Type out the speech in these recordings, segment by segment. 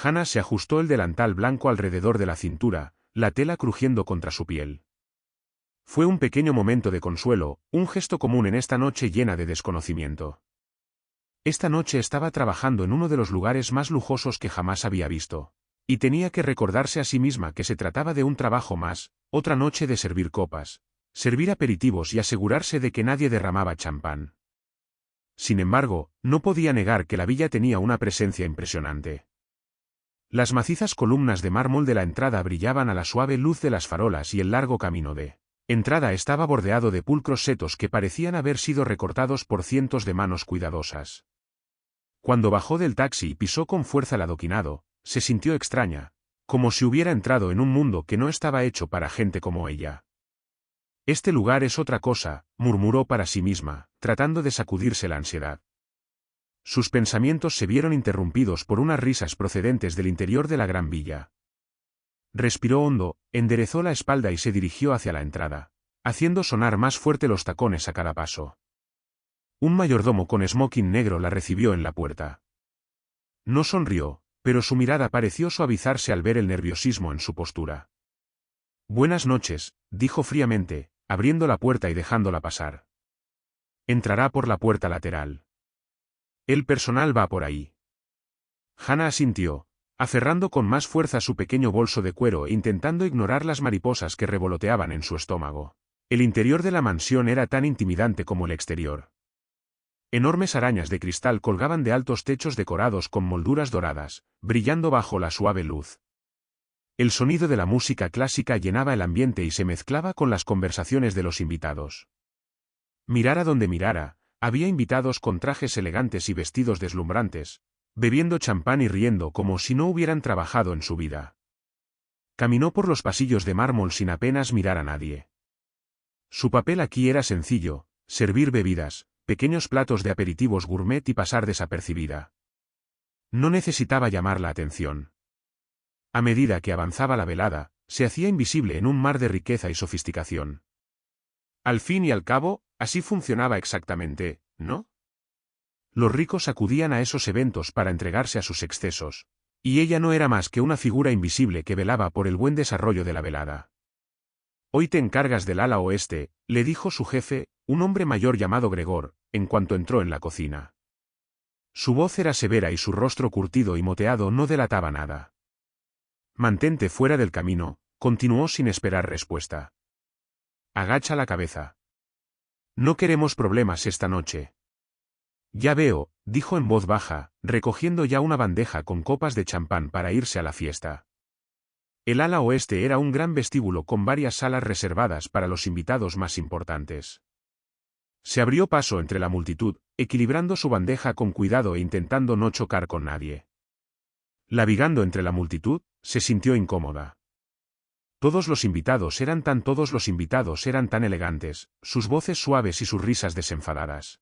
Hannah se ajustó el delantal blanco alrededor de la cintura, la tela crujiendo contra su piel. Fue un pequeño momento de consuelo, un gesto común en esta noche llena de desconocimiento. Esta noche estaba trabajando en uno de los lugares más lujosos que jamás había visto. Y tenía que recordarse a sí misma que se trataba de un trabajo más, otra noche de servir copas, servir aperitivos y asegurarse de que nadie derramaba champán. Sin embargo, no podía negar que la villa tenía una presencia impresionante. Las macizas columnas de mármol de la entrada brillaban a la suave luz de las farolas y el largo camino de entrada estaba bordeado de pulcros setos que parecían haber sido recortados por cientos de manos cuidadosas. Cuando bajó del taxi y pisó con fuerza el adoquinado, se sintió extraña, como si hubiera entrado en un mundo que no estaba hecho para gente como ella. Este lugar es otra cosa, murmuró para sí misma, tratando de sacudirse la ansiedad. Sus pensamientos se vieron interrumpidos por unas risas procedentes del interior de la gran villa. Respiró hondo, enderezó la espalda y se dirigió hacia la entrada, haciendo sonar más fuerte los tacones a cada paso. Un mayordomo con smoking negro la recibió en la puerta. No sonrió, pero su mirada pareció suavizarse al ver el nerviosismo en su postura. «Buenas noches», dijo fríamente, abriendo la puerta y dejándola pasar. «Entrará por la puerta lateral. El personal va por ahí». Hannah asintió, aferrando con más fuerza su pequeño bolso de cuero e intentando ignorar las mariposas que revoloteaban en su estómago. El interior de la mansión era tan intimidante como el exterior. Enormes arañas de cristal colgaban de altos techos decorados con molduras doradas, brillando bajo la suave luz. El sonido de la música clásica llenaba el ambiente y se mezclaba con las conversaciones de los invitados. Mirara donde mirara, había invitados con trajes elegantes y vestidos deslumbrantes, bebiendo champán y riendo como si no hubieran trabajado en su vida. Caminó por los pasillos de mármol sin apenas mirar a nadie. Su papel aquí era sencillo: servir bebidas, pequeños platos de aperitivos gourmet y pasar desapercibida. No necesitaba llamar la atención. A medida que avanzaba la velada, se hacía invisible en un mar de riqueza y sofisticación. Al fin y al cabo, así funcionaba exactamente, ¿no? Los ricos acudían a esos eventos para entregarse a sus excesos, y ella no era más que una figura invisible que velaba por el buen desarrollo de la velada. «Hoy te encargas del ala oeste», le dijo su jefe, un hombre mayor llamado Gregor, en cuanto entró en la cocina. Su voz era severa y su rostro curtido y moteado no delataba nada. «Mantente fuera del camino», continuó sin esperar respuesta. «Agacha la cabeza. No queremos problemas esta noche». «Ya veo», dijo en voz baja, recogiendo ya una bandeja con copas de champán para irse a la fiesta. El ala oeste era un gran vestíbulo con varias salas reservadas para los invitados más importantes. Se abrió paso entre la multitud, equilibrando su bandeja con cuidado e intentando no chocar con nadie. Navegando entre la multitud, se sintió incómoda. Todos los invitados eran tan elegantes, sus voces suaves y sus risas desenfadadas.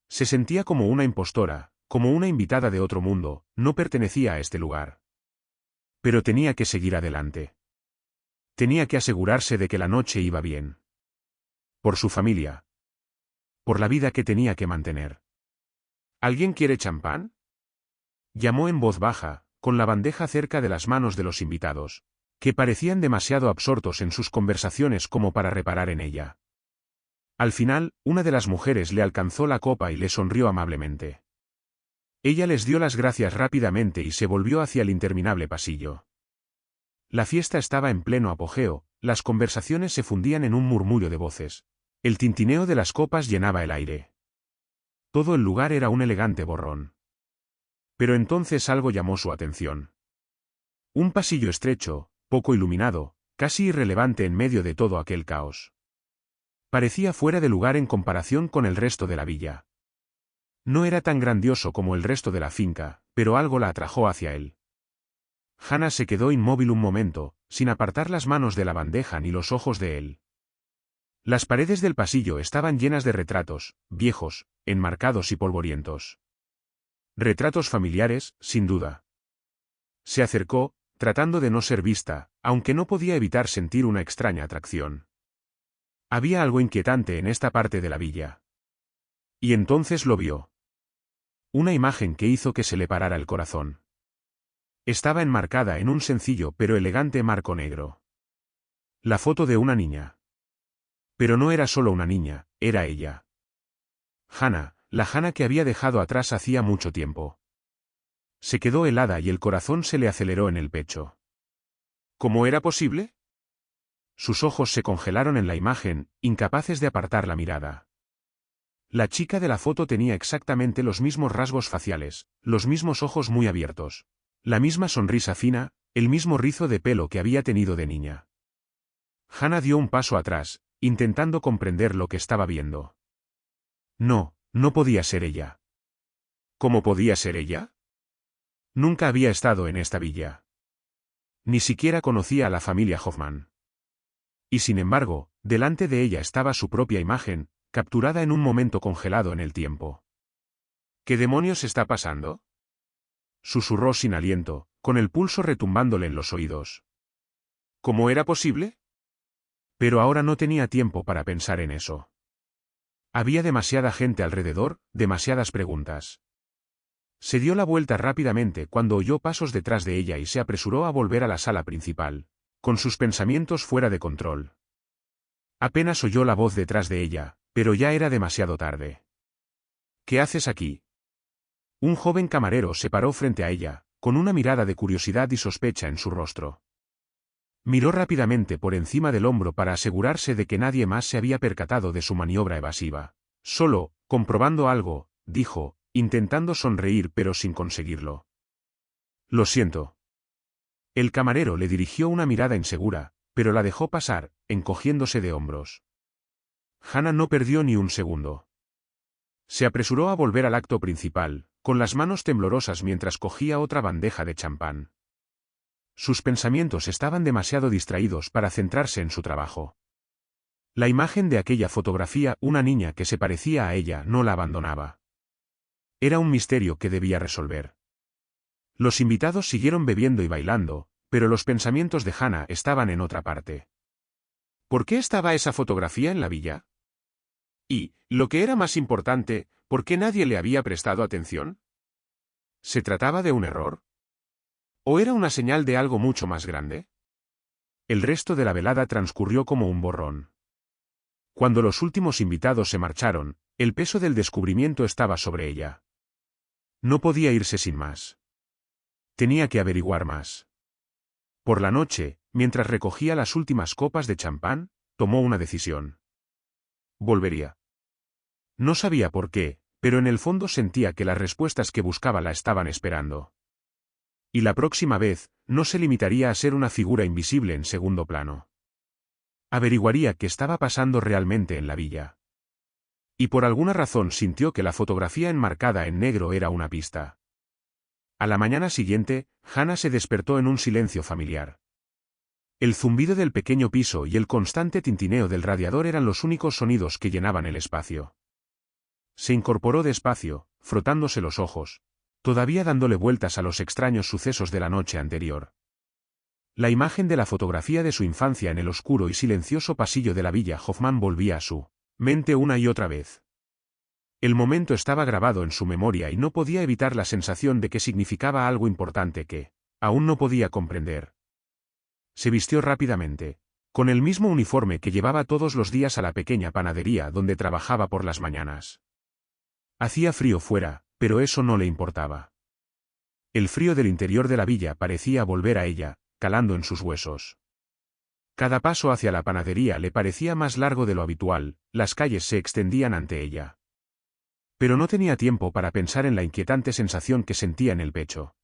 Se sentía como una impostora, como una invitada de otro mundo, no pertenecía a este lugar. Pero tenía que seguir adelante. Tenía que asegurarse de que la noche iba bien. Por su familia. Por la vida que tenía que mantener. ¿Alguien quiere champán?, llamó en voz baja, con la bandeja cerca de las manos de los invitados, que parecían demasiado absortos en sus conversaciones como para reparar en ella. Al final, una de las mujeres le alcanzó la copa y le sonrió amablemente. Ella les dio las gracias rápidamente y se volvió hacia el interminable pasillo. La fiesta estaba en pleno apogeo, las conversaciones se fundían en un murmullo de voces. El tintineo de las copas llenaba el aire. Todo el lugar era un elegante borrón. Pero entonces algo llamó su atención. Un pasillo estrecho, poco iluminado, casi irrelevante en medio de todo aquel caos. Parecía fuera de lugar en comparación con el resto de la villa. No era tan grandioso como el resto de la finca, pero algo la atrajo hacia él. Hannah se quedó inmóvil un momento, sin apartar las manos de la bandeja ni los ojos de él. Las paredes del pasillo estaban llenas de retratos, viejos, enmarcados y polvorientos. Retratos familiares, sin duda. Se acercó, tratando de no ser vista, aunque no podía evitar sentir una extraña atracción. Había algo inquietante en esta parte de la villa. Y entonces lo vio. Una imagen que hizo que se le parara el corazón. Estaba enmarcada en un sencillo pero elegante marco negro. La foto de una niña. Pero no era solo una niña, era ella. Hannah, la Hannah que había dejado atrás hacía mucho tiempo. Se quedó helada y el corazón se le aceleró en el pecho. ¿Cómo era posible? Sus ojos se congelaron en la imagen, incapaces de apartar la mirada. La chica de la foto tenía exactamente los mismos rasgos faciales, los mismos ojos muy abiertos, la misma sonrisa fina, el mismo rizo de pelo que había tenido de niña. Hannah dio un paso atrás, intentando comprender lo que estaba viendo. No, no podía ser ella. ¿Cómo podía ser ella? Nunca había estado en esta villa. Ni siquiera conocía a la familia Hoffman. Y sin embargo, delante de ella estaba su propia imagen, capturada en un momento congelado en el tiempo. ¿Qué demonios está pasando? Susurró sin aliento, con el pulso retumbándole en los oídos. ¿Cómo era posible? Pero ahora no tenía tiempo para pensar en eso. Había demasiada gente alrededor, demasiadas preguntas. Se dio la vuelta rápidamente cuando oyó pasos detrás de ella y se apresuró a volver a la sala principal, con sus pensamientos fuera de control. Apenas oyó la voz detrás de ella, pero ya era demasiado tarde. ¿Qué haces aquí? Un joven camarero se paró frente a ella, con una mirada de curiosidad y sospecha en su rostro. Miró rápidamente por encima del hombro para asegurarse de que nadie más se había percatado de su maniobra evasiva. Solo, comprobando algo, dijo, intentando sonreír pero sin conseguirlo. Lo siento. El camarero le dirigió una mirada insegura, pero la dejó pasar, encogiéndose de hombros. Hannah no perdió ni un segundo. Se apresuró a volver al acto principal, con las manos temblorosas mientras cogía otra bandeja de champán. Sus pensamientos estaban demasiado distraídos para centrarse en su trabajo. La imagen de aquella fotografía, una niña que se parecía a ella, no la abandonaba. Era un misterio que debía resolver. Los invitados siguieron bebiendo y bailando, pero los pensamientos de Hannah estaban en otra parte. ¿Por qué estaba esa fotografía en la villa? Y, lo que era más importante, ¿por qué nadie le había prestado atención? ¿Se trataba de un error? ¿O era una señal de algo mucho más grande? El resto de la velada transcurrió como un borrón. Cuando los últimos invitados se marcharon, el peso del descubrimiento estaba sobre ella. No podía irse sin más. Tenía que averiguar más. Por la noche, mientras recogía las últimas copas de champán, tomó una decisión. Volvería. No sabía por qué, pero en el fondo sentía que las respuestas que buscaba la estaban esperando. Y la próxima vez, no se limitaría a ser una figura invisible en segundo plano. Averiguaría qué estaba pasando realmente en la villa. Y por alguna razón sintió que la fotografía enmarcada en negro era una pista. A la mañana siguiente, Hannah se despertó en un silencio familiar. El zumbido del pequeño piso y el constante tintineo del radiador eran los únicos sonidos que llenaban el espacio. Se incorporó despacio, frotándose los ojos, todavía dándole vueltas a los extraños sucesos de la noche anterior. La imagen de la fotografía de su infancia en el oscuro y silencioso pasillo de la villa Hoffman volvía a su mente una y otra vez. El momento estaba grabado en su memoria y no podía evitar la sensación de que significaba algo importante que aún no podía comprender. Se vistió rápidamente, con el mismo uniforme que llevaba todos los días a la pequeña panadería donde trabajaba por las mañanas. Hacía frío fuera, pero eso no le importaba. El frío del interior de la villa parecía volver a ella, calando en sus huesos. Cada paso hacia la panadería le parecía más largo de lo habitual, las calles se extendían ante ella. Pero no tenía tiempo para pensar en la inquietante sensación que sentía en el pecho.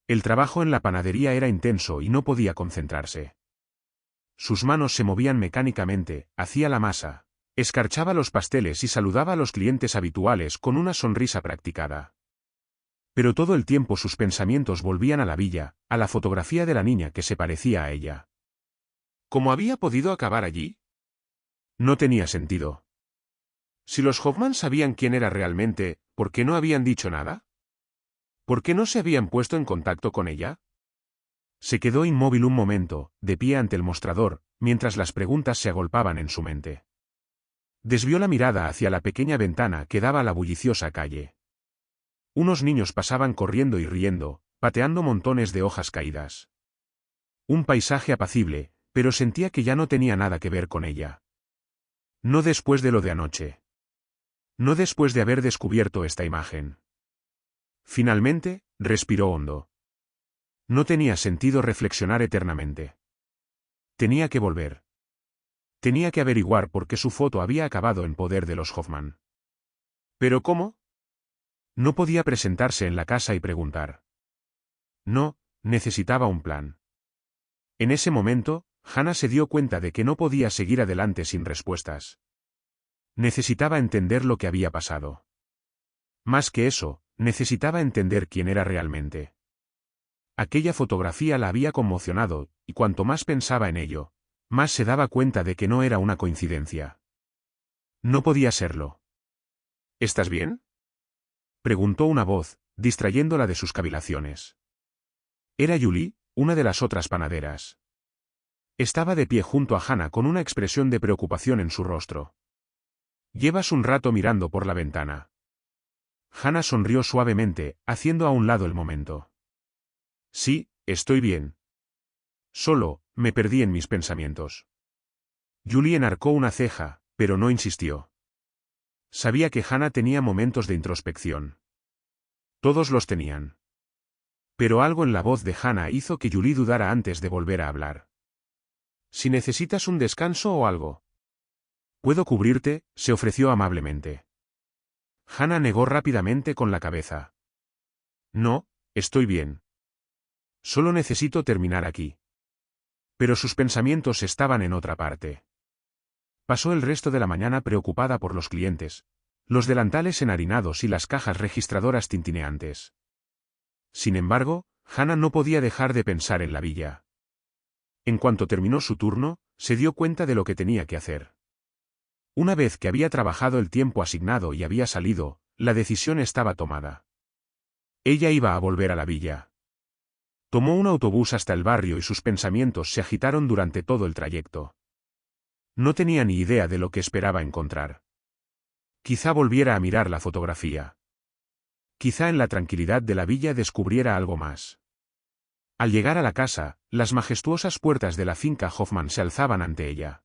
El trabajo en la panadería era intenso y no podía concentrarse. Sus manos se movían mecánicamente, hacía la masa, escarchaba los pasteles y saludaba a los clientes habituales con una sonrisa practicada. Pero todo el tiempo sus pensamientos volvían a la villa, a la fotografía de la niña que se parecía a ella. ¿Cómo había podido acabar allí? No tenía sentido. Si los Hoffman sabían quién era realmente, ¿por qué no habían dicho nada? ¿Por qué no se habían puesto en contacto con ella? Se quedó inmóvil un momento, de pie ante el mostrador, mientras las preguntas se agolpaban en su mente. Desvió la mirada hacia la pequeña ventana que daba a la bulliciosa calle. Unos niños pasaban corriendo y riendo, pateando montones de hojas caídas. Un paisaje apacible, pero sentía que ya no tenía nada que ver con ella. No después de lo de anoche. No después de haber descubierto esta imagen. Finalmente, respiró hondo. No tenía sentido reflexionar eternamente. Tenía que volver. Tenía que averiguar por qué su foto había acabado en poder de los Hoffman. ¿Pero cómo? No podía presentarse en la casa y preguntar. No, necesitaba un plan. En ese momento, Hannah se dio cuenta de que no podía seguir adelante sin respuestas. Necesitaba entender lo que había pasado. Más que eso, necesitaba entender quién era realmente. Aquella fotografía la había conmocionado, y cuanto más pensaba en ello, más se daba cuenta de que no era una coincidencia. No podía serlo. ¿Estás bien?, preguntó una voz, distrayéndola de sus cavilaciones. Era Julie, una de las otras panaderas. Estaba de pie junto a Hannah con una expresión de preocupación en su rostro. «Llevas un rato mirando por la ventana». Hannah sonrió suavemente, haciendo a un lado el momento. «Sí, estoy bien. Solo, me perdí en mis pensamientos». Julie enarcó una ceja, pero no insistió. Sabía que Hannah tenía momentos de introspección. Todos los tenían. Pero algo en la voz de Hannah hizo que Julie dudara antes de volver a hablar. «Si necesitas un descanso o algo». «Puedo cubrirte», se ofreció amablemente. Hannah negó rápidamente con la cabeza. «No, estoy bien. Solo necesito terminar aquí». Pero sus pensamientos estaban en otra parte. Pasó el resto de la mañana preocupada por los clientes, los delantales enharinados y las cajas registradoras tintineantes. Sin embargo, Hannah no podía dejar de pensar en la villa. En cuanto terminó su turno, se dio cuenta de lo que tenía que hacer. Una vez que había trabajado el tiempo asignado y había salido, la decisión estaba tomada. Ella iba a volver a la villa. Tomó un autobús hasta el barrio y sus pensamientos se agitaron durante todo el trayecto. No tenía ni idea de lo que esperaba encontrar. Quizá volviera a mirar la fotografía. Quizá en la tranquilidad de la villa descubriera algo más. Al llegar a la casa, las majestuosas puertas de la finca Hoffman se alzaban ante ella.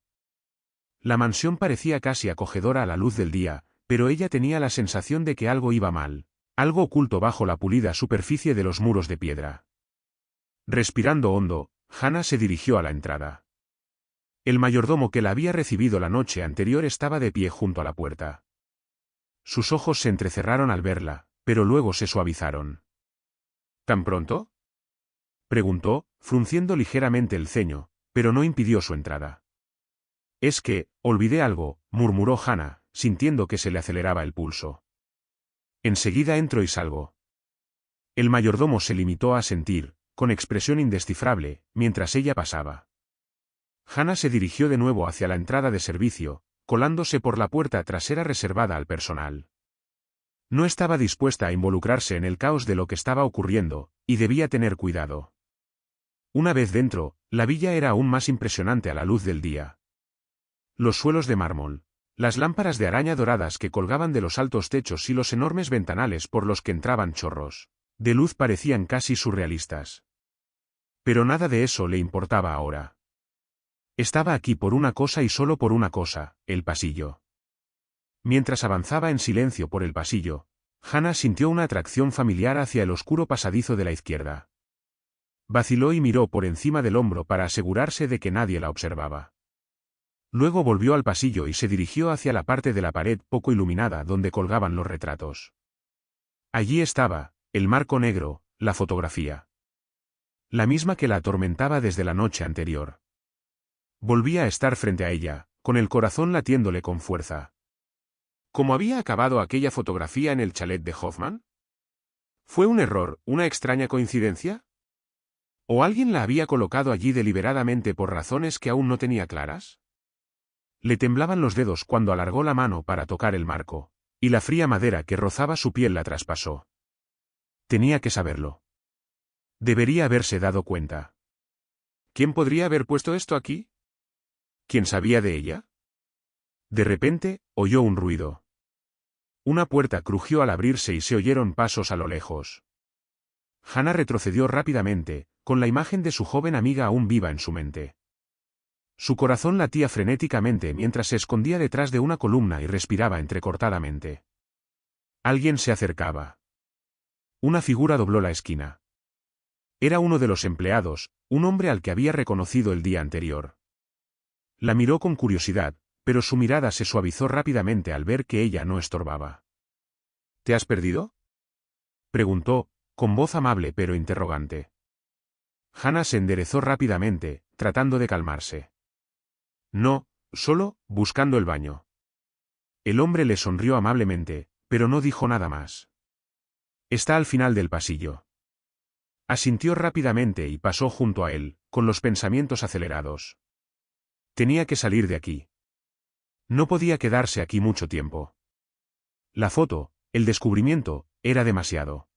La mansión parecía casi acogedora a la luz del día, pero ella tenía la sensación de que algo iba mal, algo oculto bajo la pulida superficie de los muros de piedra. Respirando hondo, Hannah se dirigió a la entrada. El mayordomo que la había recibido la noche anterior estaba de pie junto a la puerta. Sus ojos se entrecerraron al verla, pero luego se suavizaron. ¿Tan pronto?, preguntó, frunciendo ligeramente el ceño, pero no impidió su entrada. «Es que, olvidé algo», murmuró Hannah, sintiendo que se le aceleraba el pulso. «Enseguida entro y salgo». El mayordomo se limitó a asentir, con expresión indescifrable, mientras ella pasaba. Hannah se dirigió de nuevo hacia la entrada de servicio, colándose por la puerta trasera reservada al personal. No estaba dispuesta a involucrarse en el caos de lo que estaba ocurriendo, y debía tener cuidado. Una vez dentro, la villa era aún más impresionante a la luz del día. Los suelos de mármol, las lámparas de araña doradas que colgaban de los altos techos y los enormes ventanales por los que entraban chorros de luz parecían casi surrealistas. Pero nada de eso le importaba ahora. Estaba aquí por una cosa y solo por una cosa, el pasillo. Mientras avanzaba en silencio por el pasillo, Hannah sintió una atracción familiar hacia el oscuro pasadizo de la izquierda. Vaciló y miró por encima del hombro para asegurarse de que nadie la observaba. Luego volvió al pasillo y se dirigió hacia la parte de la pared poco iluminada donde colgaban los retratos. Allí estaba, el marco negro, la fotografía. La misma que la atormentaba desde la noche anterior. Volvía a estar frente a ella, con el corazón latiéndole con fuerza. ¿Cómo había acabado aquella fotografía en el chalet de Hoffman? ¿Fue un error, una extraña coincidencia? ¿O alguien la había colocado allí deliberadamente por razones que aún no tenía claras? Le temblaban los dedos cuando alargó la mano para tocar el marco, y la fría madera que rozaba su piel la traspasó. Tenía que saberlo. Debería haberse dado cuenta. ¿Quién podría haber puesto esto aquí? ¿Quién sabía de ella? De repente, oyó un ruido. Una puerta crujió al abrirse y se oyeron pasos a lo lejos. Hannah retrocedió rápidamente, con la imagen de su joven amiga aún viva en su mente. Su corazón latía frenéticamente mientras se escondía detrás de una columna y respiraba entrecortadamente. Alguien se acercaba. Una figura dobló la esquina. Era uno de los empleados, un hombre al que había reconocido el día anterior. La miró con curiosidad, pero su mirada se suavizó rápidamente al ver que ella no estorbaba. ¿Te has perdido?, preguntó, con voz amable pero interrogante. Hannah se enderezó rápidamente, tratando de calmarse. No, solo, buscando el baño. El hombre le sonrió amablemente, pero no dijo nada más. Está al final del pasillo. Asintió rápidamente y pasó junto a él, con los pensamientos acelerados. Tenía que salir de aquí. No podía quedarse aquí mucho tiempo. La foto, el descubrimiento, era demasiado.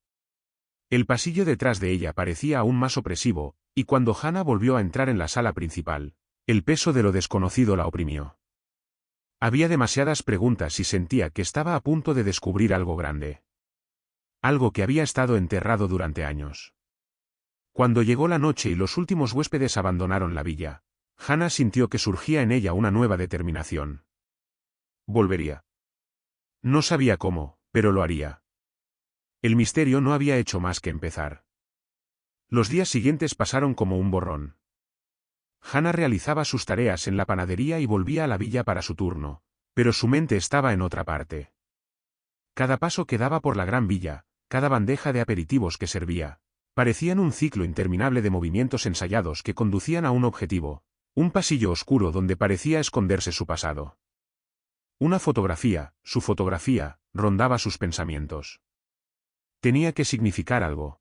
El pasillo detrás de ella parecía aún más opresivo, y cuando Hannah volvió a entrar en la sala principal, el peso de lo desconocido la oprimió. Había demasiadas preguntas y sentía que estaba a punto de descubrir algo grande. Algo que había estado enterrado durante años. Cuando llegó la noche y los últimos huéspedes abandonaron la villa, Hannah sintió que surgía en ella una nueva determinación. Volvería. No sabía cómo, pero lo haría. El misterio no había hecho más que empezar. Los días siguientes pasaron como un borrón. Hannah realizaba sus tareas en la panadería y volvía a la villa para su turno, pero su mente estaba en otra parte. Cada paso que daba por la gran villa, cada bandeja de aperitivos que servía, parecían un ciclo interminable de movimientos ensayados que conducían a un objetivo, un pasillo oscuro donde parecía esconderse su pasado. Una fotografía, su fotografía, rondaba sus pensamientos. Tenía que significar algo.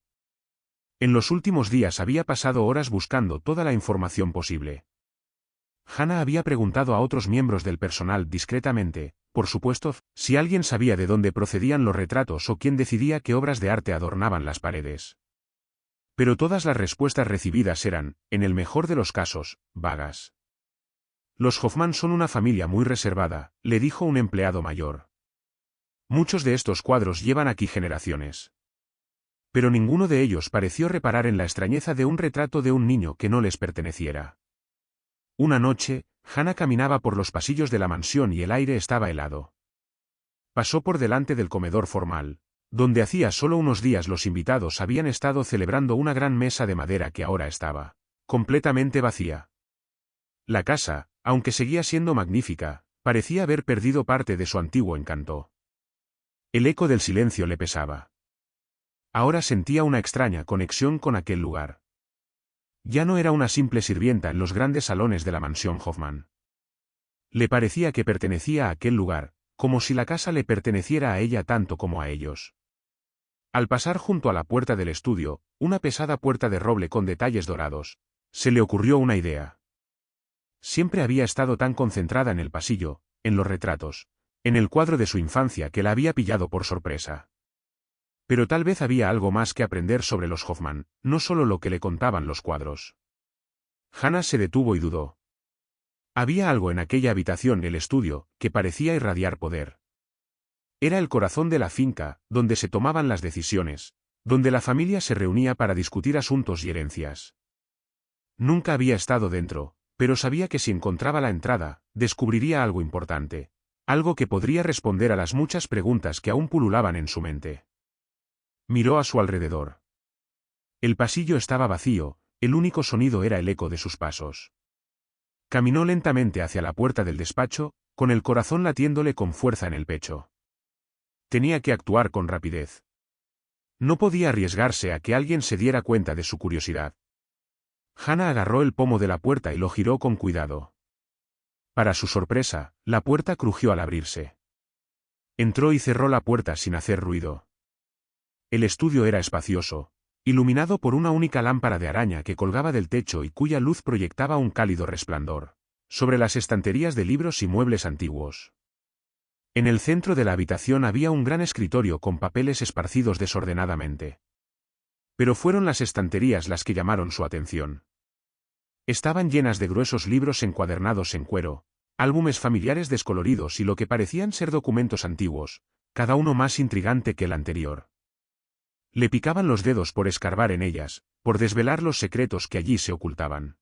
En los últimos días había pasado horas buscando toda la información posible. Hannah había preguntado a otros miembros del personal discretamente, por supuesto, si alguien sabía de dónde procedían los retratos o quién decidía qué obras de arte adornaban las paredes. Pero todas las respuestas recibidas eran, en el mejor de los casos, vagas. Los Hoffman son una familia muy reservada, le dijo un empleado mayor. Muchos de estos cuadros llevan aquí generaciones. Pero ninguno de ellos pareció reparar en la extrañeza de un retrato de un niño que no les perteneciera. Una noche, Hannah caminaba por los pasillos de la mansión y el aire estaba helado. Pasó por delante del comedor formal, donde hacía solo unos días los invitados habían estado celebrando una gran mesa de madera que ahora estaba completamente vacía. La casa, aunque seguía siendo magnífica, parecía haber perdido parte de su antiguo encanto. El eco del silencio le pesaba. Ahora sentía una extraña conexión con aquel lugar. Ya no era una simple sirvienta en los grandes salones de la mansión Hoffman. Le parecía que pertenecía a aquel lugar, como si la casa le perteneciera a ella tanto como a ellos. Al pasar junto a la puerta del estudio, una pesada puerta de roble con detalles dorados, se le ocurrió una idea. Siempre había estado tan concentrada en el pasillo, en los retratos, en el cuadro de su infancia que la había pillado por sorpresa. Pero tal vez había algo más que aprender sobre los Hoffman, no solo lo que le contaban los cuadros. Hannah se detuvo y dudó. Había algo en aquella habitación, el estudio, que parecía irradiar poder. Era el corazón de la finca, donde se tomaban las decisiones, donde la familia se reunía para discutir asuntos y herencias. Nunca había estado dentro, pero sabía que si encontraba la entrada, descubriría algo importante, algo que podría responder a las muchas preguntas que aún pululaban en su mente. Miró a su alrededor. El pasillo estaba vacío, el único sonido era el eco de sus pasos. Caminó lentamente hacia la puerta del despacho, con el corazón latiéndole con fuerza en el pecho. Tenía que actuar con rapidez. No podía arriesgarse a que alguien se diera cuenta de su curiosidad. Hannah agarró el pomo de la puerta y lo giró con cuidado. Para su sorpresa, la puerta crujió al abrirse. Entró y cerró la puerta sin hacer ruido. El estudio era espacioso, iluminado por una única lámpara de araña que colgaba del techo y cuya luz proyectaba un cálido resplandor sobre las estanterías de libros y muebles antiguos. En el centro de la habitación había un gran escritorio con papeles esparcidos desordenadamente. Pero fueron las estanterías las que llamaron su atención. Estaban llenas de gruesos libros encuadernados en cuero, álbumes familiares descoloridos y lo que parecían ser documentos antiguos, cada uno más intrigante que el anterior. Le picaban los dedos por escarbar en ellas, por desvelar los secretos que allí se ocultaban.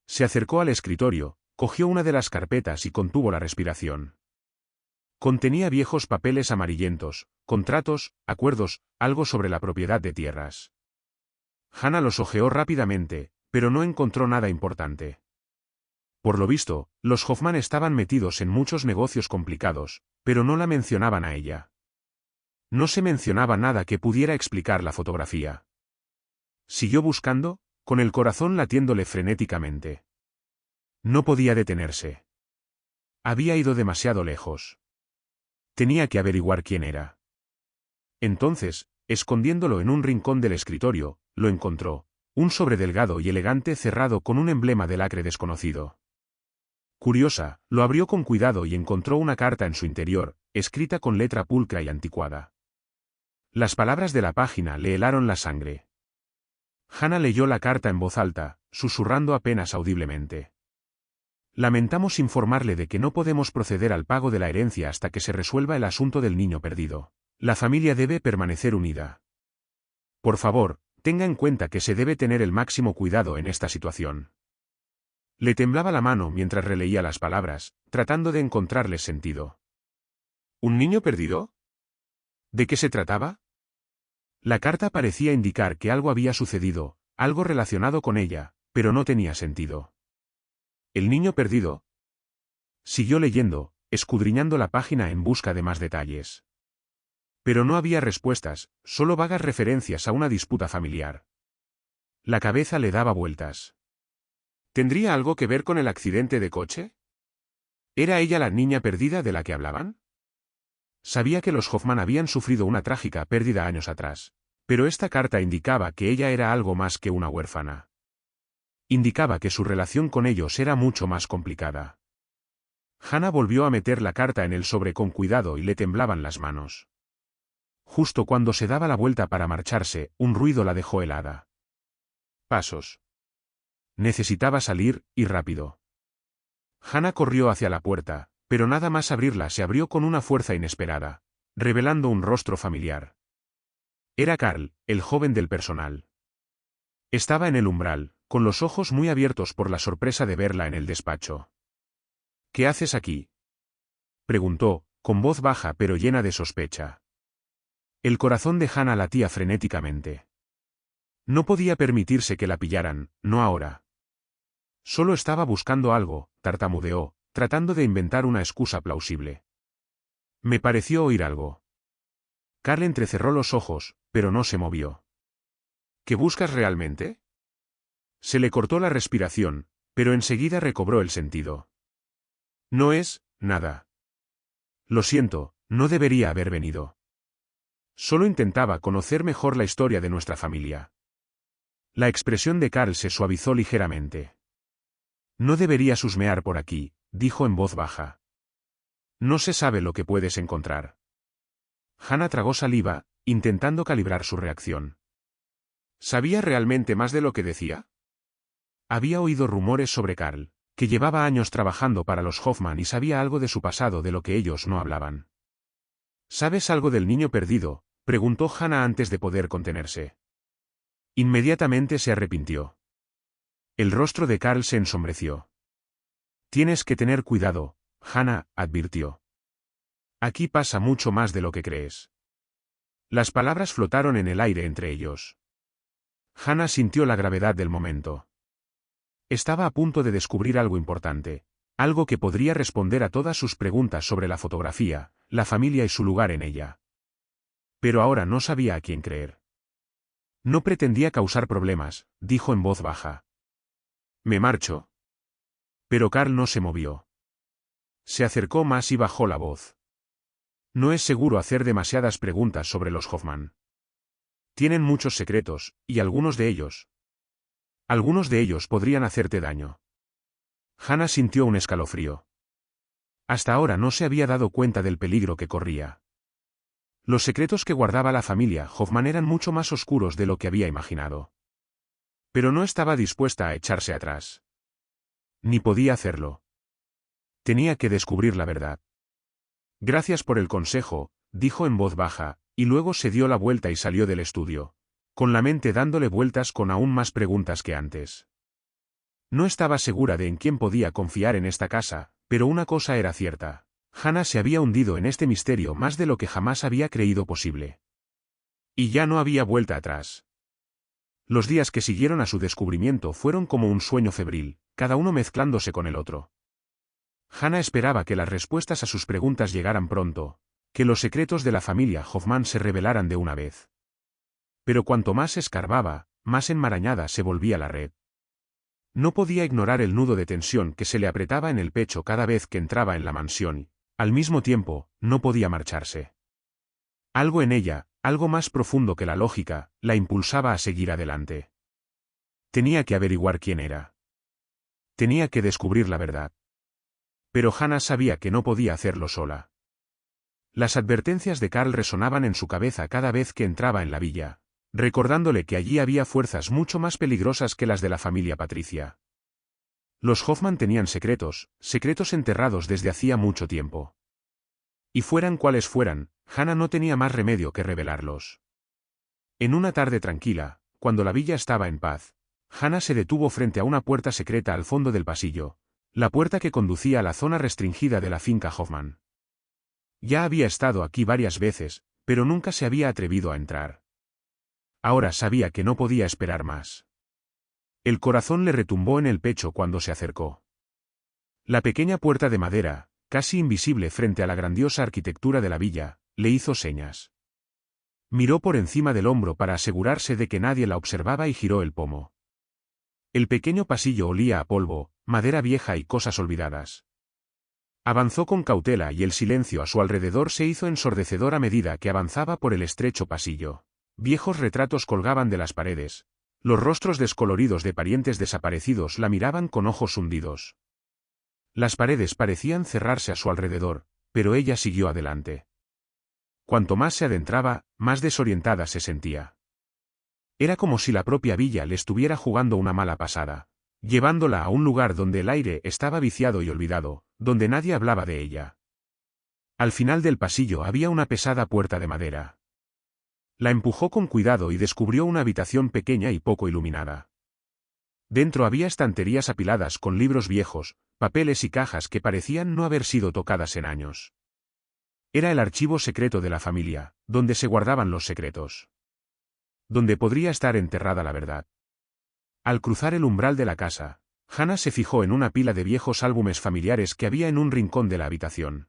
Se acercó al escritorio, cogió una de las carpetas y contuvo la respiración. Contenía viejos papeles amarillentos, contratos, acuerdos, algo sobre la propiedad de tierras. Hannah los hojeó rápidamente, pero no encontró nada importante. Por lo visto, los Hoffman estaban metidos en muchos negocios complicados, pero no la mencionaban a ella. No se mencionaba nada que pudiera explicar la fotografía. Siguió buscando, con el corazón latiéndole frenéticamente. No podía detenerse. Había ido demasiado lejos. Tenía que averiguar quién era. Entonces, escondiéndolo en un rincón del escritorio, lo encontró, un sobre delgado y elegante cerrado con un emblema del acre desconocido. Curiosa, lo abrió con cuidado y encontró una carta en su interior, escrita con letra pulcra y anticuada. Las palabras de la página le helaron la sangre. Hannah leyó la carta en voz alta, susurrando apenas audiblemente. Lamentamos informarle de que no podemos proceder al pago de la herencia hasta que se resuelva el asunto del niño perdido. La familia debe permanecer unida. Por favor, tenga en cuenta que se debe tener el máximo cuidado en esta situación. Le temblaba la mano mientras releía las palabras, tratando de encontrarles sentido. ¿Un niño perdido? ¿De qué se trataba? La carta parecía indicar que algo había sucedido, algo relacionado con ella, pero no tenía sentido. ¿El niño perdido? Siguió leyendo, escudriñando la página en busca de más detalles. Pero no había respuestas, solo vagas referencias a una disputa familiar. La cabeza le daba vueltas. ¿Tendría algo que ver con el accidente de coche? ¿Era ella la niña perdida de la que hablaban? Sabía que los Hoffman habían sufrido una trágica pérdida años atrás, pero esta carta indicaba que ella era algo más que una huérfana. Indicaba que su relación con ellos era mucho más complicada. Hannah volvió a meter la carta en el sobre con cuidado y le temblaban las manos. Justo cuando se daba la vuelta para marcharse, un ruido la dejó helada. Pasos. Necesitaba salir, y rápido. Hannah corrió hacia la puerta, pero nada más abrirla se abrió con una fuerza inesperada, revelando un rostro familiar. Era Carl, el joven del personal. Estaba en el umbral, con los ojos muy abiertos por la sorpresa de verla en el despacho. ¿Qué haces aquí?, preguntó, con voz baja pero llena de sospecha. El corazón de Hannah latía frenéticamente. No podía permitirse que la pillaran, no ahora. Solo estaba buscando algo, tartamudeó, tratando de inventar una excusa plausible. Me pareció oír algo. Carl entrecerró los ojos, pero no se movió. ¿Qué buscas realmente? Se le cortó la respiración, pero enseguida recobró el sentido. No es nada. Lo siento, no debería haber venido. Solo intentaba conocer mejor la historia de nuestra familia. La expresión de Carl se suavizó ligeramente. No deberías husmear por aquí, dijo en voz baja. No se sabe lo que puedes encontrar. Hannah tragó saliva, intentando calibrar su reacción. ¿Sabía realmente más de lo que decía? Había oído rumores sobre Carl, que llevaba años trabajando para los Hoffman y sabía algo de su pasado de lo que ellos no hablaban. ¿Sabes algo del niño perdido?, preguntó Hannah antes de poder contenerse. Inmediatamente se arrepintió. El rostro de Carl se ensombreció. Tienes que tener cuidado, Hannah, advirtió. Aquí pasa mucho más de lo que crees. Las palabras flotaron en el aire entre ellos. Hannah sintió la gravedad del momento. Estaba a punto de descubrir algo importante, algo que podría responder a todas sus preguntas sobre la fotografía, la familia y su lugar en ella. Pero ahora no sabía a quién creer. No pretendía causar problemas, dijo en voz baja. Me marcho. Pero Carl no se movió. Se acercó más y bajó la voz. No es seguro hacer demasiadas preguntas sobre los Hoffman. Tienen muchos secretos, y algunos de ellos podrían hacerte daño. Hannah sintió un escalofrío. Hasta ahora no se había dado cuenta del peligro que corría. Los secretos que guardaba la familia Hoffman eran mucho más oscuros de lo que había imaginado. Pero no estaba dispuesta a echarse atrás. Ni podía hacerlo. Tenía que descubrir la verdad. Gracias por el consejo, dijo en voz baja, y luego se dio la vuelta y salió del estudio, con la mente dándole vueltas con aún más preguntas que antes. No estaba segura de en quién podía confiar en esta casa, pero una cosa era cierta. Hannah se había hundido en este misterio más de lo que jamás había creído posible. Y ya no había vuelta atrás. Los días que siguieron a su descubrimiento fueron como un sueño febril, cada uno mezclándose con el otro. Hannah esperaba que las respuestas a sus preguntas llegaran pronto, que los secretos de la familia Hoffman se revelaran de una vez. Pero cuanto más escarbaba, más enmarañada se volvía la red. No podía ignorar el nudo de tensión que se le apretaba en el pecho cada vez que entraba en la mansión y, al mismo tiempo, no podía marcharse. Algo en ella, algo más profundo que la lógica, la impulsaba a seguir adelante. Tenía que averiguar quién era. Tenía que descubrir la verdad. Pero Hannah sabía que no podía hacerlo sola. Las advertencias de Carl resonaban en su cabeza cada vez que entraba en la villa, recordándole que allí había fuerzas mucho más peligrosas que las de la familia Patricia. Los Hoffman tenían secretos, secretos enterrados desde hacía mucho tiempo. Y fueran cuales fueran, Hannah no tenía más remedio que revelarlos. En una tarde tranquila, cuando la villa estaba en paz, Hannah se detuvo frente a una puerta secreta al fondo del pasillo, la puerta que conducía a la zona restringida de la finca Hoffman. Ya había estado aquí varias veces, pero nunca se había atrevido a entrar. Ahora sabía que no podía esperar más. El corazón le retumbó en el pecho cuando se acercó. La pequeña puerta de madera, casi invisible frente a la grandiosa arquitectura de la villa, le hizo señas. Miró por encima del hombro para asegurarse de que nadie la observaba y giró el pomo. El pequeño pasillo olía a polvo, madera vieja y cosas olvidadas. Avanzó con cautela y el silencio a su alrededor se hizo ensordecedor a medida que avanzaba por el estrecho pasillo. Viejos retratos colgaban de las paredes. Los rostros descoloridos de parientes desaparecidos la miraban con ojos hundidos. Las paredes parecían cerrarse a su alrededor, pero ella siguió adelante. Cuanto más se adentraba, más desorientada se sentía. Era como si la propia villa le estuviera jugando una mala pasada, llevándola a un lugar donde el aire estaba viciado y olvidado, donde nadie hablaba de ella. Al final del pasillo había una pesada puerta de madera. La empujó con cuidado y descubrió una habitación pequeña y poco iluminada. Dentro había estanterías apiladas con libros viejos, papeles y cajas que parecían no haber sido tocadas en años. Era el archivo secreto de la familia, donde se guardaban los secretos. Donde podría estar enterrada la verdad. Al cruzar el umbral de la casa, Hannah se fijó en una pila de viejos álbumes familiares que había en un rincón de la habitación.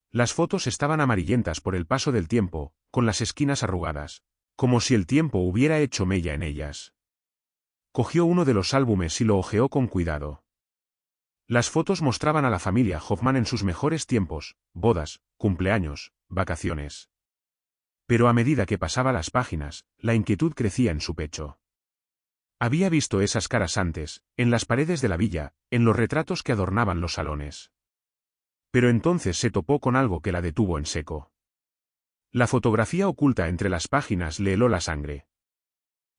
Las fotos estaban amarillentas por el paso del tiempo, con las esquinas arrugadas, como si el tiempo hubiera hecho mella en ellas. Cogió uno de los álbumes y lo hojeó con cuidado. Las fotos mostraban a la familia Hoffman en sus mejores tiempos, bodas, cumpleaños, vacaciones. Pero a medida que pasaba las páginas, la inquietud crecía en su pecho. Había visto esas caras antes, en las paredes de la villa, en los retratos que adornaban los salones. Pero entonces se topó con algo que la detuvo en seco. La fotografía oculta entre las páginas le heló la sangre.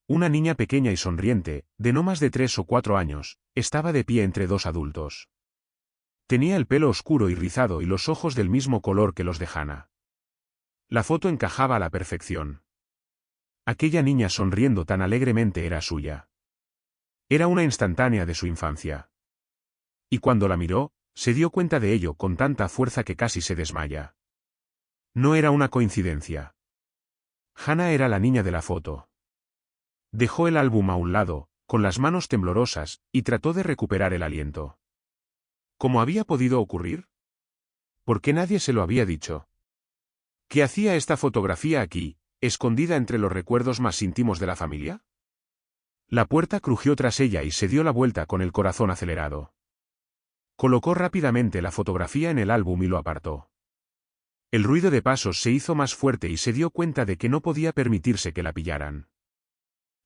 Una niña pequeña y sonriente, de no más de 3 o 4 años, estaba de pie entre dos adultos. Tenía el pelo oscuro y rizado y los ojos del mismo color que los de Hannah. La foto encajaba a la perfección. Aquella niña sonriendo tan alegremente era suya. Era una instantánea de su infancia. Y cuando la miró, se dio cuenta de ello con tanta fuerza que casi se desmaya. No era una coincidencia. Hannah era la niña de la foto. Dejó el álbum a un lado, con las manos temblorosas, y trató de recuperar el aliento. ¿Cómo había podido ocurrir? ¿Por qué nadie se lo había dicho? ¿Qué hacía esta fotografía aquí, escondida entre los recuerdos más íntimos de la familia? La puerta crujió tras ella y se dio la vuelta con el corazón acelerado. Colocó rápidamente la fotografía en el álbum y lo apartó. El ruido de pasos se hizo más fuerte y se dio cuenta de que no podía permitirse que la pillaran.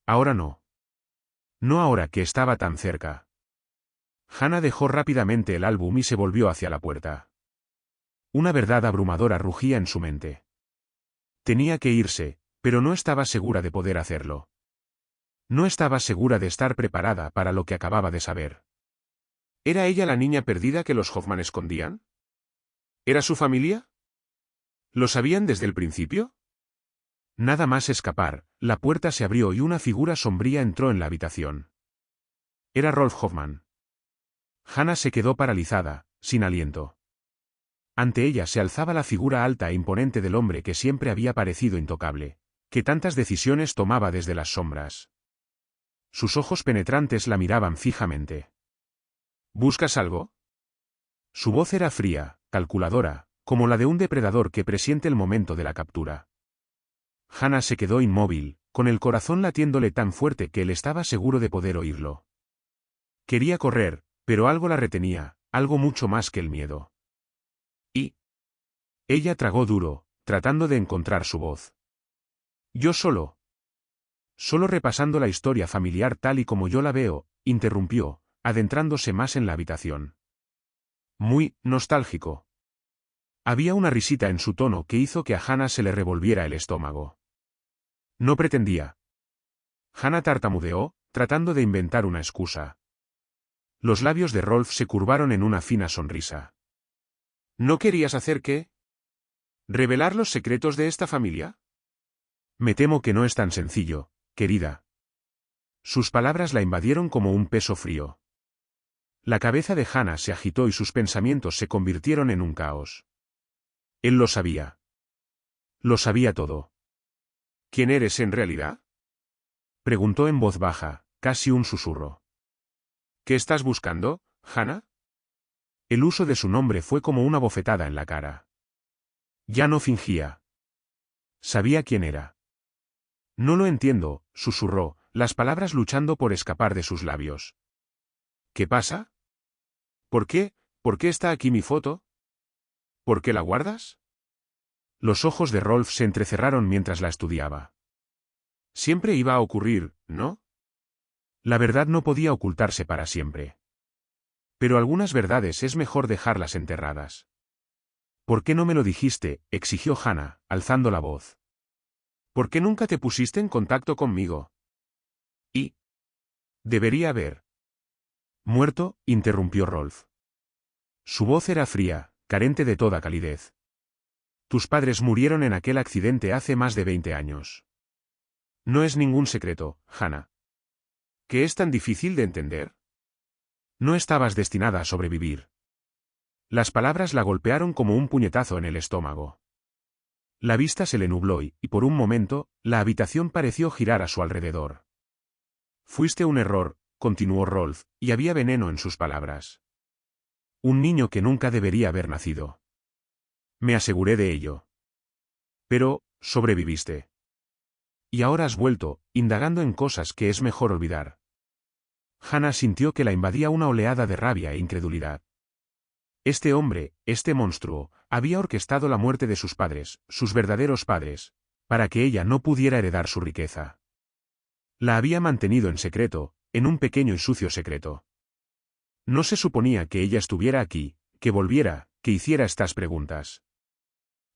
Ahora no. No ahora que estaba tan cerca. Hannah dejó rápidamente el álbum y se volvió hacia la puerta. Una verdad abrumadora rugía en su mente. Tenía que irse, pero no estaba segura de poder hacerlo. No estaba segura de estar preparada para lo que acababa de saber. ¿Era ella la niña perdida que los Hoffman escondían? ¿Era su familia? ¿Lo sabían desde el principio? Nada más escapar, la puerta se abrió y una figura sombría entró en la habitación. Era Rolf Hoffman. Hannah se quedó paralizada, sin aliento. Ante ella se alzaba la figura alta e imponente del hombre que siempre había parecido intocable, que tantas decisiones tomaba desde las sombras. Sus ojos penetrantes la miraban fijamente. ¿Buscas algo? Su voz era fría, calculadora, como la de un depredador que presiente el momento de la captura. Hannah se quedó inmóvil, con el corazón latiéndole tan fuerte que él estaba seguro de poder oírlo. Quería correr, pero algo la retenía, algo mucho más que el miedo. Y ella tragó duro, tratando de encontrar su voz. Yo solo repasando la historia familiar tal y como yo la veo, interrumpió, adentrándose más en la habitación. Muy nostálgico. Había una risita en su tono que hizo que a Hannah se le revolviera el estómago. No pretendía. Hannah tartamudeó, tratando de inventar una excusa. Los labios de Rolf se curvaron en una fina sonrisa. ¿No querías hacer qué? ¿Revelar los secretos de esta familia? Me temo que no es tan sencillo, querida. Sus palabras la invadieron como un peso frío. La cabeza de Hannah se agitó y sus pensamientos se convirtieron en un caos. Él lo sabía. Lo sabía todo. ¿Quién eres en realidad? Preguntó en voz baja, casi un susurro. ¿Qué estás buscando, Hannah? El uso de su nombre fue como una bofetada en la cara. Ya no fingía. Sabía quién era. No lo entiendo, susurró, las palabras luchando por escapar de sus labios. ¿Qué pasa? ¿Por qué? ¿Por qué está aquí mi foto? ¿Por qué la guardas? Los ojos de Rolf se entrecerraron mientras la estudiaba. Siempre iba a ocurrir, ¿no? La verdad no podía ocultarse para siempre. Pero algunas verdades es mejor dejarlas enterradas. ¿Por qué no me lo dijiste?, exigió Hannah, alzando la voz. ¿Por qué nunca te pusiste en contacto conmigo? Y debería haber muerto, interrumpió Rolf. Su voz era fría, carente de toda calidez. Tus padres murieron en aquel accidente hace más de 20 años. No es ningún secreto, Hannah. ¿Qué es tan difícil de entender? No estabas destinada a sobrevivir. Las palabras la golpearon como un puñetazo en el estómago. La vista se le nubló y, por un momento, la habitación pareció girar a su alrededor. Fuiste un error, continuó Rolf, y había veneno en sus palabras. Un niño que nunca debería haber nacido. Me aseguré de ello. Pero, sobreviviste. Y ahora has vuelto, indagando en cosas que es mejor olvidar. Hannah sintió que la invadía una oleada de rabia e incredulidad. Este hombre, este monstruo, había orquestado la muerte de sus padres, sus verdaderos padres, para que ella no pudiera heredar su riqueza. La había mantenido en secreto, en un pequeño y sucio secreto. No se suponía que ella estuviera aquí, que volviera, que hiciera estas preguntas.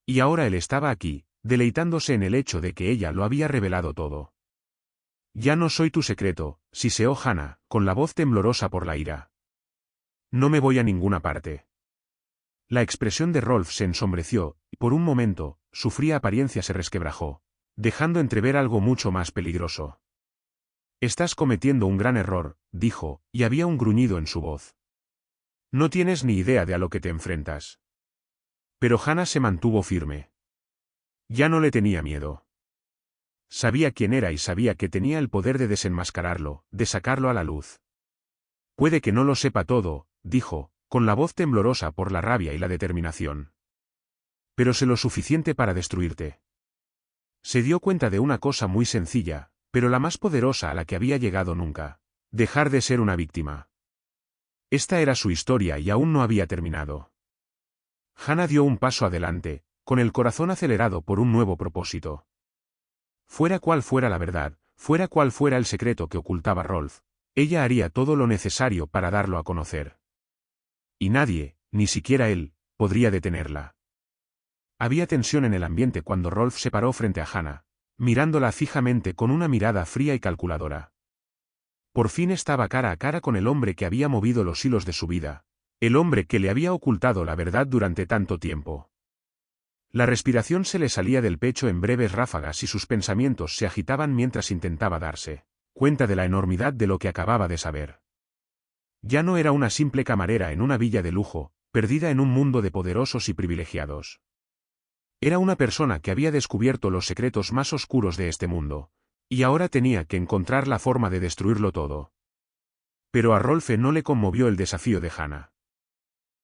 Y ahora él estaba aquí, deleitándose en el hecho de que ella lo había revelado todo. Ya no soy tu secreto, siseó Hannah, con la voz temblorosa por la ira. No me voy a ninguna parte. La expresión de Rolf se ensombreció, y por un momento, su fría apariencia se resquebrajó, dejando entrever algo mucho más peligroso. Estás cometiendo un gran error, dijo, y había un gruñido en su voz. No tienes ni idea de a lo que te enfrentas. Pero Hannah se mantuvo firme. Ya no le tenía miedo. Sabía quién era y sabía que tenía el poder de desenmascararlo, de sacarlo a la luz. Puede que no lo sepa todo, dijo, con la voz temblorosa por la rabia y la determinación. Pero sé lo suficiente para destruirte. Se dio cuenta de una cosa muy sencilla, pero la más poderosa a la que había llegado nunca: dejar de ser una víctima. Esta era su historia y aún no había terminado. Hannah dio un paso adelante, con el corazón acelerado por un nuevo propósito. Fuera cual fuera la verdad, fuera cual fuera el secreto que ocultaba Rolf, ella haría todo lo necesario para darlo a conocer. Y nadie, ni siquiera él, podría detenerla. Había tensión en el ambiente cuando Rolf se paró frente a Hannah, mirándola fijamente con una mirada fría y calculadora. Por fin estaba cara a cara con el hombre que había movido los hilos de su vida, el hombre que le había ocultado la verdad durante tanto tiempo. La respiración se le salía del pecho en breves ráfagas y sus pensamientos se agitaban mientras intentaba darse cuenta de la enormidad de lo que acababa de saber. Ya no era una simple camarera en una villa de lujo, perdida en un mundo de poderosos y privilegiados. Era una persona que había descubierto los secretos más oscuros de este mundo, y ahora tenía que encontrar la forma de destruirlo todo. Pero a Rolfe no le conmovió el desafío de Hannah.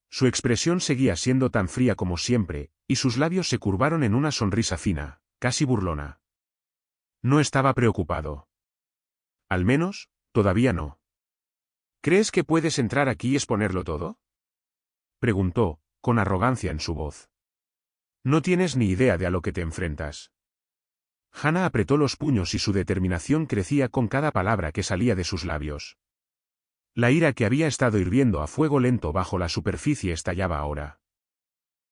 Su expresión seguía siendo tan fría como siempre, y sus labios se curvaron en una sonrisa fina, casi burlona. No estaba preocupado. Al menos, todavía no. ¿Crees que puedes entrar aquí y exponerlo todo? Preguntó, con arrogancia en su voz. No tienes ni idea de a lo que te enfrentas. Hannah apretó los puños y su determinación crecía con cada palabra que salía de sus labios. La ira que había estado hirviendo a fuego lento bajo la superficie estallaba ahora.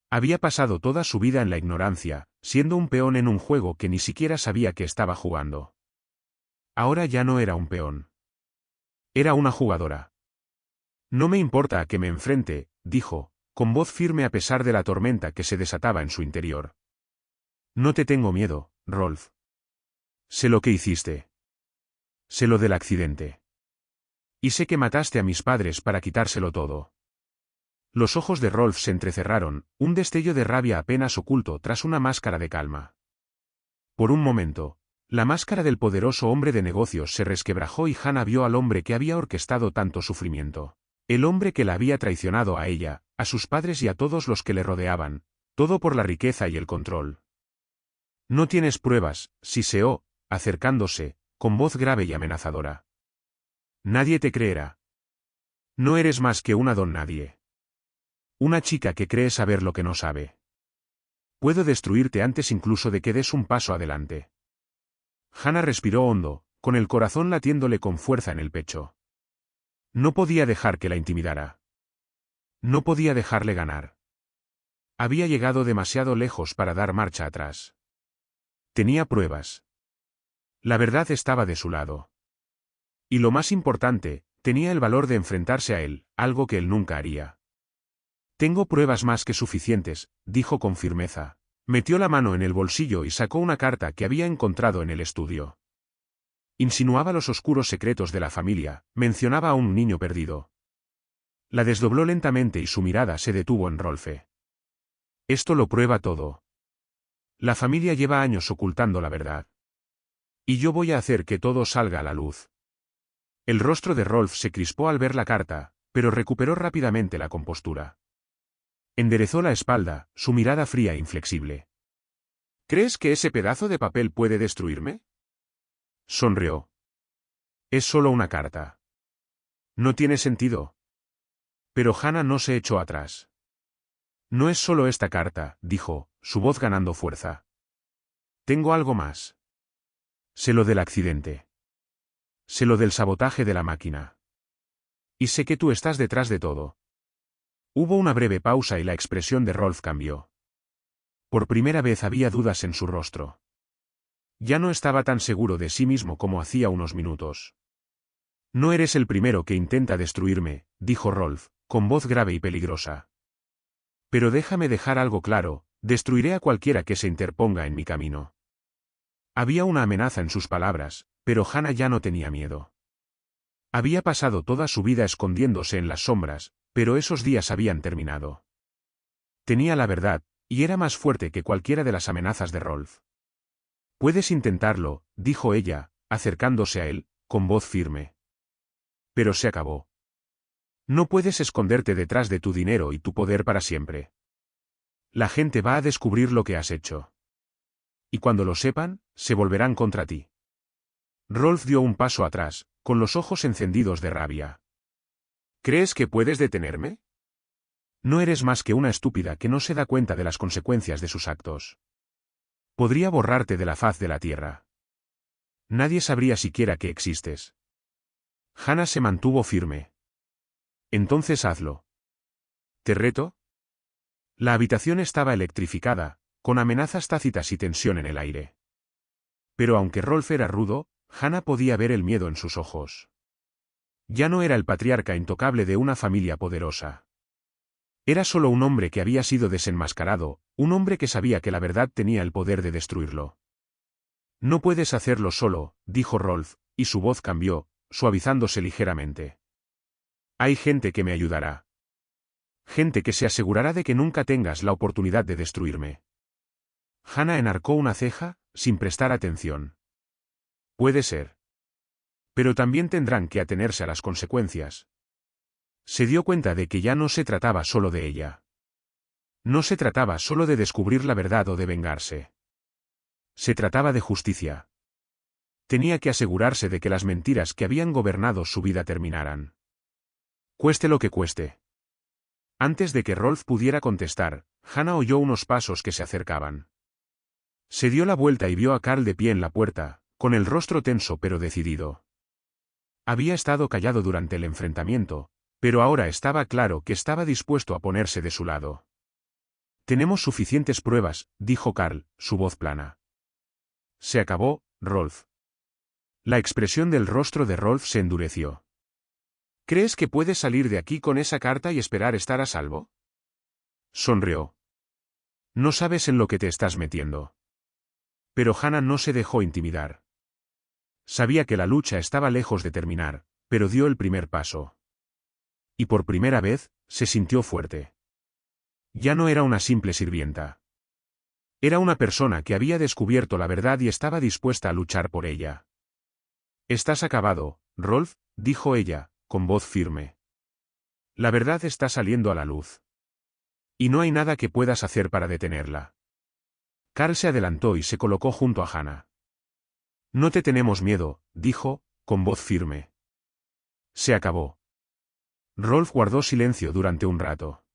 Había pasado toda su vida en la ignorancia, siendo un peón en un juego que ni siquiera sabía que estaba jugando. Ahora ya no era un peón. Era una jugadora. No me importa a qué me enfrente, dijo, con voz firme a pesar de la tormenta que se desataba en su interior. No te tengo miedo, Rolf. Sé lo que hiciste. Sé lo del accidente. Y sé que mataste a mis padres para quitárselo todo. Los ojos de Rolf se entrecerraron, un destello de rabia apenas oculto tras una máscara de calma. Por un momento, la máscara del poderoso hombre de negocios se resquebrajó y Hannah vio al hombre que había orquestado tanto sufrimiento. El hombre que la había traicionado a ella, a sus padres y a todos los que le rodeaban, todo por la riqueza y el control. No tienes pruebas, siseó, acercándose, con voz grave y amenazadora. Nadie te creerá. No eres más que una don nadie. Una chica que cree saber lo que no sabe. Puedo destruirte antes incluso de que des un paso adelante. Hannah respiró hondo, con el corazón latiéndole con fuerza en el pecho. No podía dejar que la intimidara. No podía dejarle ganar. Había llegado demasiado lejos para dar marcha atrás. Tenía pruebas. La verdad estaba de su lado. Y lo más importante, tenía el valor de enfrentarse a él, algo que él nunca haría. Tengo pruebas más que suficientes, dijo con firmeza. Metió la mano en el bolsillo y sacó una carta que había encontrado en el estudio. Insinuaba los oscuros secretos de la familia, mencionaba a un niño perdido. La desdobló lentamente y su mirada se detuvo en Rolfe. Esto lo prueba todo. La familia lleva años ocultando la verdad. Y yo voy a hacer que todo salga a la luz. El rostro de Rolf se crispó al ver la carta, pero recuperó rápidamente la compostura. Enderezó la espalda, su mirada fría e inflexible. ¿Crees que ese pedazo de papel puede destruirme? Sonrió. Es solo una carta. No tiene sentido. Pero Hannah no se echó atrás. No es solo esta carta, dijo, su voz ganando fuerza. Tengo algo más. Sé lo del accidente. Sé lo del sabotaje de la máquina. Y sé que tú estás detrás de todo. Hubo una breve pausa y la expresión de Rolf cambió. Por primera vez había dudas en su rostro. Ya no estaba tan seguro de sí mismo como hacía unos minutos. No eres el primero que intenta destruirme, dijo Rolf, con voz grave y peligrosa. Pero déjame dejar algo claro, destruiré a cualquiera que se interponga en mi camino. Había una amenaza en sus palabras, pero Hannah ya no tenía miedo. Había pasado toda su vida escondiéndose en las sombras, pero esos días habían terminado. Tenía la verdad, y era más fuerte que cualquiera de las amenazas de Rolf. Puedes intentarlo, dijo ella, acercándose a él, con voz firme. Pero se acabó. No puedes esconderte detrás de tu dinero y tu poder para siempre. La gente va a descubrir lo que has hecho. Y cuando lo sepan, se volverán contra ti. Rolf dio un paso atrás, con los ojos encendidos de rabia. ¿Crees que puedes detenerme? No eres más que una estúpida que no se da cuenta de las consecuencias de sus actos. Podría borrarte de la faz de la tierra. Nadie sabría siquiera que existes. Hannah se mantuvo firme. Entonces hazlo. ¿Te reto? La habitación estaba electrificada, con amenazas tácitas y tensión en el aire. Pero aunque Rolf era rudo, Hannah podía ver el miedo en sus ojos. Ya no era el patriarca intocable de una familia poderosa. Era solo un hombre que había sido desenmascarado, un hombre que sabía que la verdad tenía el poder de destruirlo. No puedes hacerlo solo, dijo Rolf, y su voz cambió, suavizándose ligeramente. Hay gente que me ayudará. Gente que se asegurará de que nunca tengas la oportunidad de destruirme. Hannah enarcó una ceja, sin prestar atención. Puede ser. Pero también tendrán que atenerse a las consecuencias. Se dio cuenta de que ya no se trataba solo de ella. No se trataba solo de descubrir la verdad o de vengarse. Se trataba de justicia. Tenía que asegurarse de que las mentiras que habían gobernado su vida terminaran. Cueste lo que cueste. Antes de que Rolf pudiera contestar, Hannah oyó unos pasos que se acercaban. Se dio la vuelta y vio a Carl de pie en la puerta, con el rostro tenso pero decidido. Había estado callado durante el enfrentamiento, pero ahora estaba claro que estaba dispuesto a ponerse de su lado. Tenemos suficientes pruebas, dijo Carl, su voz plana. Se acabó, Rolf. La expresión del rostro de Rolf se endureció. ¿Crees que puedes salir de aquí con esa carta y esperar estar a salvo? Sonrió. No sabes en lo que te estás metiendo. Pero Hannah no se dejó intimidar. Sabía que la lucha estaba lejos de terminar, pero dio el primer paso. Y por primera vez, se sintió fuerte. Ya no era una simple sirvienta. Era una persona que había descubierto la verdad y estaba dispuesta a luchar por ella. Estás acabado, Rolf, dijo ella, con voz firme. La verdad está saliendo a la luz. Y no hay nada que puedas hacer para detenerla. Carl se adelantó y se colocó junto a Hannah. No te tenemos miedo, dijo, con voz firme. Se acabó. Rolf guardó silencio durante un rato.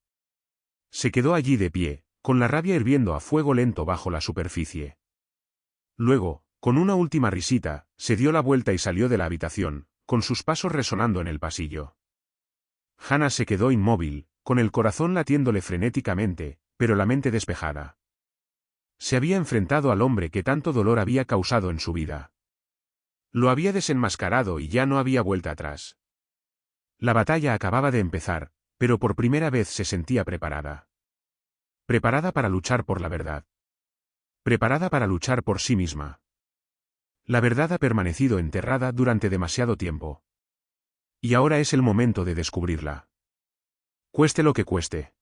Se quedó allí de pie, con la rabia hirviendo a fuego lento bajo la superficie. Luego, con una última risita, se dio la vuelta y salió de la habitación, con sus pasos resonando en el pasillo. Hannah se quedó inmóvil, con el corazón latiéndole frenéticamente, pero la mente despejada. Se había enfrentado al hombre que tanto dolor había causado en su vida. Lo había desenmascarado y ya no había vuelta atrás. La batalla acababa de empezar, pero por primera vez se sentía preparada. Preparada para luchar por la verdad. Preparada para luchar por sí misma. La verdad ha permanecido enterrada durante demasiado tiempo. Y ahora es el momento de descubrirla. Cueste lo que cueste.